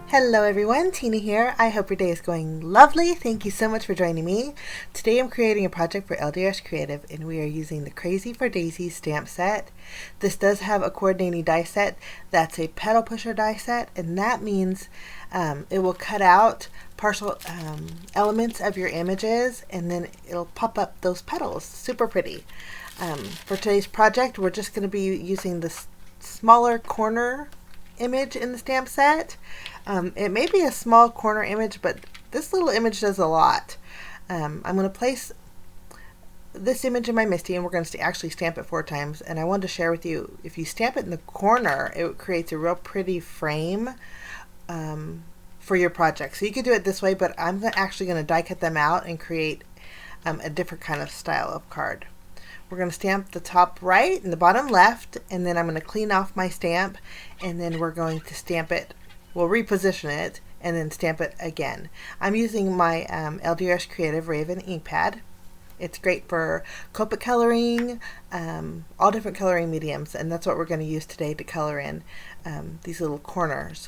Hello everyone, Tina here. I hope your day is going lovely. Thank you so much for joining me. Today I'm creating a project for LDRS Creative and we are using the Crazy for Daisies stamp set. This does have a coordinating die set. That's a pedal pusher die set, and that means it will cut out partial elements of your images and then it'll pop up those petals. Super pretty. For today's project we're just going to be using the smaller corner image in the stamp set. It may be a small corner image, but this little image does a lot. I'm going to place this image in my MISTI and we're going to actually stamp it 4 times, and I wanted to share with you, if you stamp it in the corner it creates a real pretty frame for your project. So you could do it this way, but I'm actually going to die cut them out and create a different kind of style of card. We're going to stamp the top right and the bottom left, and then I'm going to clean off my stamp, and then we're going to stamp it, we'll reposition it, and then stamp it again. I'm using my LDRS Creative Raven ink pad. It's great for Copic coloring, all different coloring mediums, and that's what we're going to use today to color in these little corners.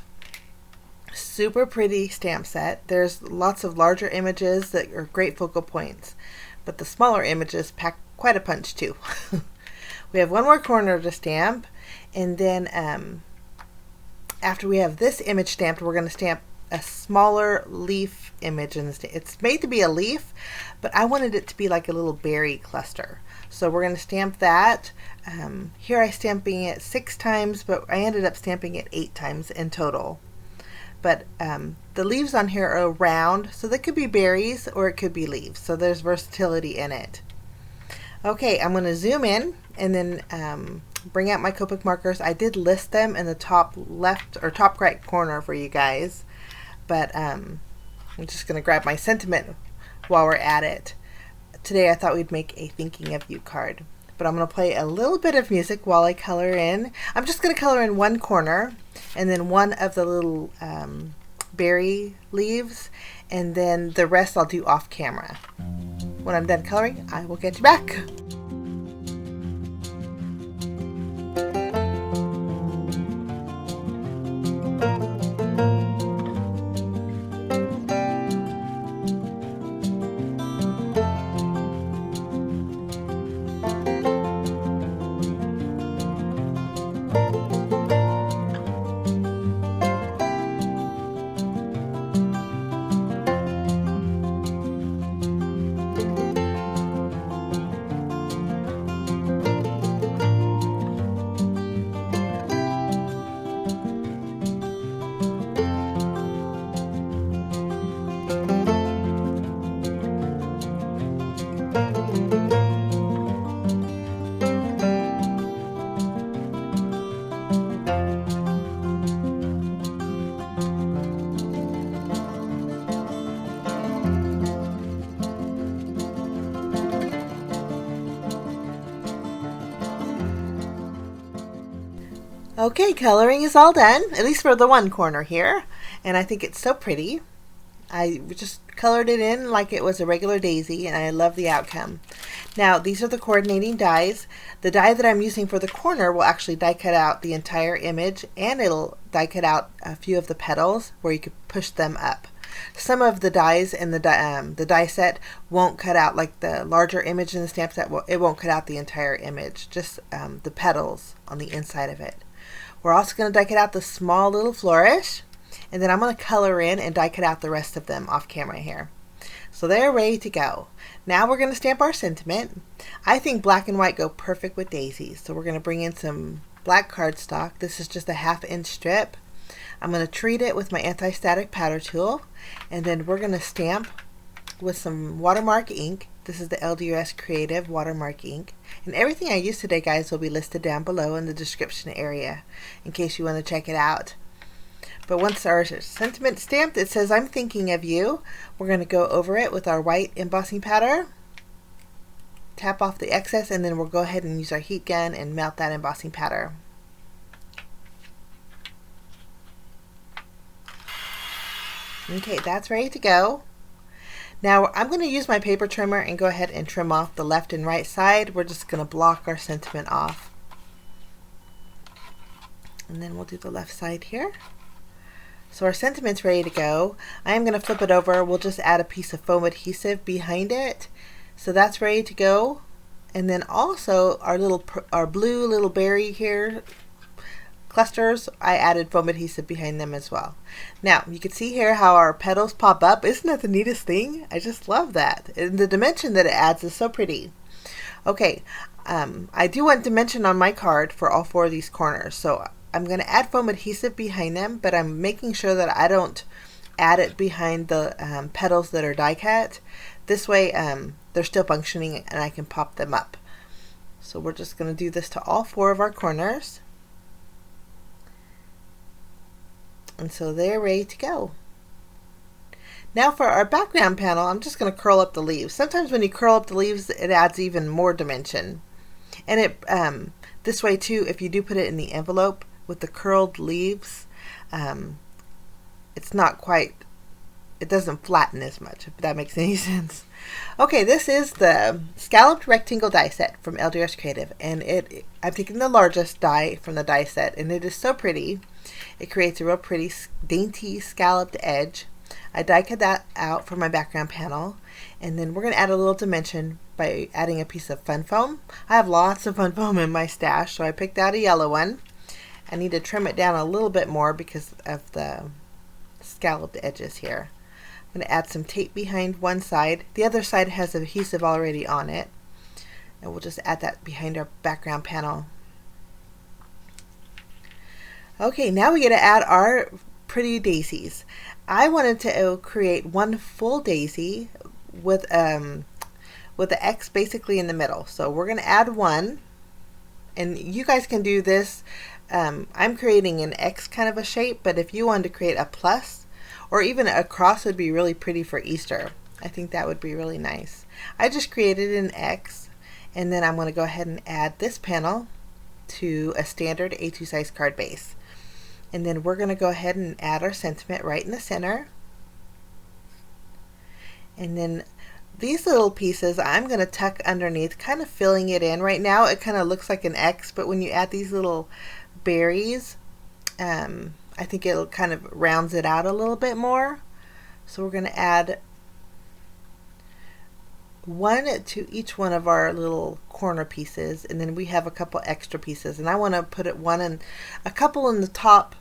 Super pretty stamp set. There's lots of larger images that are great focal points, but the smaller images pack quite a punch too. We have one more corner to stamp, and then after we have this image stamped, we're going to stamp a smaller leaf image. It's made to be a leaf, but I wanted it to be like a little berry cluster. So we're going to stamp that. Here I'm stamping it 6 times, but I ended up stamping it 8 times in total. But the leaves on here are round, so they could be berries or it could be leaves. So there's versatility in it. Okay, I'm going to zoom in and then bring out my Copic markers. I did list them in the top left or top right corner for you guys, but I'm just going to grab my sentiment while we're at it. Today I thought we'd make a thinking of you card, but I'm going to play a little bit of music while I color in. I'm just going to color in one corner and then one of the little berry leaves, and then the rest I'll do off camera. When I'm done coloring, I will get you back. Okay, coloring is all done, at least for the one corner here, and I think it's so pretty. I just colored it in like it was a regular daisy, and I love the outcome. Now, these are the coordinating dies. The die that I'm using for the corner will actually die cut out the entire image, and it'll die cut out a few of the petals where you could push them up. Some of the dies in the die set won't cut out, like the larger image in the stamp set, it won't cut out the entire image, just the petals on the inside of it. We're also going to die cut out the small little flourish, and then I'm going to color in and die cut out the rest of them off camera here. So they're ready to go. Now we're going to stamp our sentiment. I think black and white go perfect with daisies, so we're going to bring in some black cardstock. This is just a 1/2 inch strip. I'm going to treat it with my anti-static powder tool, and then we're going to stamp with some watermark ink. This is the LDRS Creative watermark ink, and everything I use today, guys, will be listed down below in the description area in case you want to check it out. But once our sentiment stamped, it says I'm thinking of you. We're going to go over it with our white embossing powder, tap off the excess, and then we'll go ahead and use our heat gun and melt that embossing powder. Okay, that's ready to go. Now I'm going to use my paper trimmer and go ahead and trim off the left and right side. We're just going to block our sentiment off. And then we'll do the left side here. So our sentiment's ready to go. I am going to flip it over. We'll just add a piece of foam adhesive behind it. So that's ready to go. And then also our blue little berry here clusters, I added foam adhesive behind them as well. Now you can see here how our petals pop up. Isn't that the neatest thing? I just love that. And the dimension that it adds is so pretty. Okay, I do want dimension on my card for all 4 of these corners. So I'm going to add foam adhesive behind them, but I'm making sure that I don't add it behind the petals that are die cut. This way they're still functioning and I can pop them up. So we're just going to do this to all 4 of our corners. And so they're ready to go. Now for our background panel, I'm just going to curl up the leaves. Sometimes when you curl up the leaves, it adds even more dimension. And it this way too, if you do put it in the envelope with the curled leaves, it's not quite, it doesn't flatten as much, if that makes any sense. Okay, this is the Scalloped Rectangle Die Set from LDRS Creative, and I'm taking the largest die from the die set, and it is so pretty. It creates a real pretty dainty scalloped edge. I die cut that out for my background panel, and then we're going to add a little dimension by adding a piece of fun foam. I have lots of fun foam in my stash, so I picked out a yellow one. I need to trim it down a little bit more because of the scalloped edges here. I'm going to add some tape behind one side. The other side has adhesive already on it, and we'll just add that behind our background panel. Okay, now we get to add our pretty daisies. I wanted to create one full daisy with the X basically in the middle. So we're going to add one, and you guys can do this. I'm creating an X kind of a shape, but if you wanted to create a plus or even a cross would be really pretty for Easter. I think that would be really nice. I just created an X, and then I'm going to go ahead and add this panel to a standard A2 size card base. And then we're going to go ahead and add our sentiment right in the center. And then these little pieces I'm going to tuck underneath, kind of filling it in. Right now it kind of looks like an X, but when you add these little berries, I think it'll kind of rounds it out a little bit more. So we're going to add one to each one of our little corner pieces, and then we have a couple extra pieces, and I want to put a couple in the top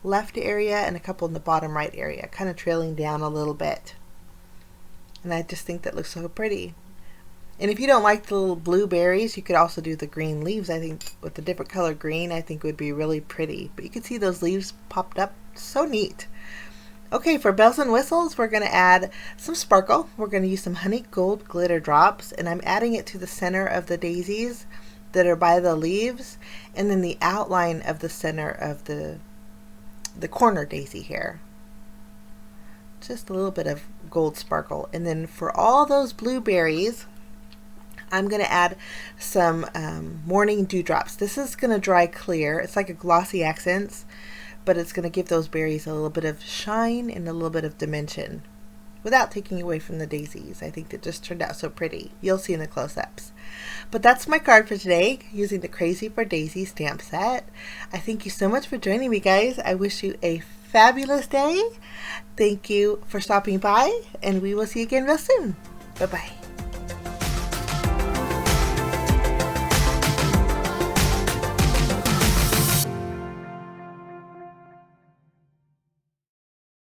left area and a couple in the bottom right area, kind of trailing down a little bit. And I just think that looks so pretty. And if you don't like the little blue berries, you could also do the green leaves. I think with the different color green, I think would be really pretty. But you can see those leaves popped up. So neat. Okay, for bells and whistles, we're going to add some sparkle. We're going to use some honey gold glitter drops, and I'm adding it to the center of the daisies that are by the leaves, and then the outline of the center of the corner daisy here. Just a little bit of gold sparkle. And then for all those blueberries, I'm going to add some morning dewdrops. This is going to dry clear. It's like a glossy accents, but it's going to give those berries a little bit of shine and a little bit of dimension without taking away from the daisies. I think that just turned out so pretty. You'll see in the close-ups. But that's my card for today using the Crazy for Daisy stamp set. I thank you so much for joining me, guys. I wish you a fabulous day. Thank you for stopping by, and we will see you again real soon. Bye-bye.